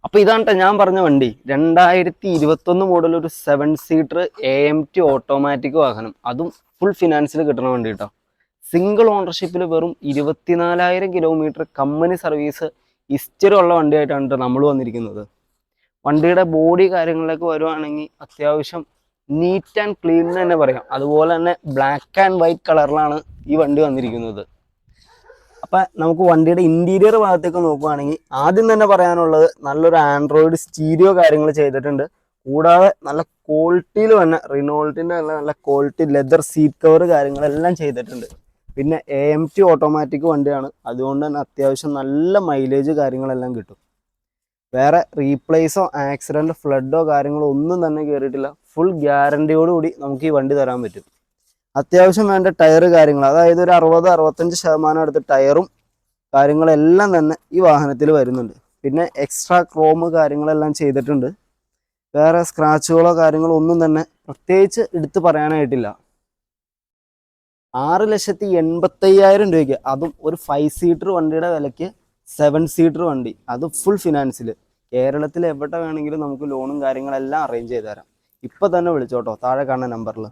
അപ്പോൾ ഇതാണ് ട്ടോ ഞാൻ പറഞ്ഞ വണ്ടി. 2021 മോഡൽ ഒരു 7 സീറ്റർ AMT ഓട്ടോമാറ്റിക് വാഹനം. അതും ഫുൾ ഫിനാൻസിൽ കിട്ടുന്ന വണ്ടി കേട്ടോ. സിംഗിൾ ഓണർഷിപ്പിൽ വെറും 24,000 കിലോമീറ്റർ കമ്പനി സർവീസ് ഹിസ്റ്ററി ഉള്ള വണ്ടിയായിട്ടാണ് നമ്മൾ വന്നിരിക്കുന്നത്. വണ്ടിയുടെ ബോഡി കാര്യങ്ങളിലേക്ക് വരുവാണെങ്കിൽ അത്യാവശ്യം നീറ്റ് ആൻഡ് ക്ലീൻ എന്ന് തന്നെ പറയാം. അതുപോലെ തന്നെ ബ്ലാക്ക് ആൻഡ് വൈറ്റ് കളറിലാണ് ഈ വണ്ടി വന്നിരിക്കുന്നത്. അപ്പം നമുക്ക് വണ്ടിയുടെ ഇൻറ്റീരിയർ ഭാഗത്തേക്ക് നോക്കുകയാണെങ്കിൽ ആദ്യം തന്നെ പറയാനുള്ളത് നല്ലൊരു ആൻഡ്രോയിഡ് സ്റ്റീരിയോ കാര്യങ്ങൾ ചെയ്തിട്ടുണ്ട്. കൂടാതെ നല്ല ക്വാളിറ്റിയിൽ തന്നെ റിനോൾട്ടിൻ്റെ നല്ല ക്വാളിറ്റി ലെതർ സീറ്റ് കവർ കാര്യങ്ങളെല്ലാം ചെയ്തിട്ടുണ്ട്. പിന്നെ AMT ഓട്ടോമാറ്റിക് വണ്ടിയാണ്, അതുകൊണ്ട് തന്നെ അത്യാവശ്യം നല്ല മൈലേജ് കാര്യങ്ങളെല്ലാം കിട്ടും. വേറെ റീപ്ലേസോ ആക്സിഡൻറ്റ് ഫ്ലഡോ കാര്യങ്ങളോ ഒന്നും തന്നെ കയറിയിട്ടില്ല. ഫുൾ ഗ്യാരണ്ടിയോടുകൂടി നമുക്ക് ഈ വണ്ടി തരാൻ പറ്റും. അത്യാവശ്യം വേണ്ട ടയർ കാര്യങ്ങൾ, അതായത് ഒരു 60-65% അടുത്ത് ടയറും കാര്യങ്ങളെല്ലാം തന്നെ ഈ വാഹനത്തിൽ വരുന്നുണ്ട്. പിന്നെ എക്സ്ട്രാ ക്രോം കാര്യങ്ങളെല്ലാം ചെയ്തിട്ടുണ്ട്. വേറെ സ്ക്രാച്ചുകളോ കാര്യങ്ങളോ ഒന്നും തന്നെ പ്രത്യേകിച്ച് എടുത്ത് പറയാനായിട്ടില്ല. 6,85,000 രൂപയ്ക്ക്, അതും ഒരു 5 സീറ്റർ വണ്ടിയുടെ വിലയ്ക്ക് 7 സീറ്റർ വണ്ടി, അത് ഫുൾ ഫിനാൻസിൽ. കേരളത്തിൽ എവിടെ വേണമെങ്കിലും നമുക്ക് ലോണും കാര്യങ്ങളെല്ലാം അറേഞ്ച് ചെയ്ത് തരാം. ഇപ്പം തന്നെ വിളിച്ചോട്ടോ താഴെ കാണുന്ന നമ്പറിൽ.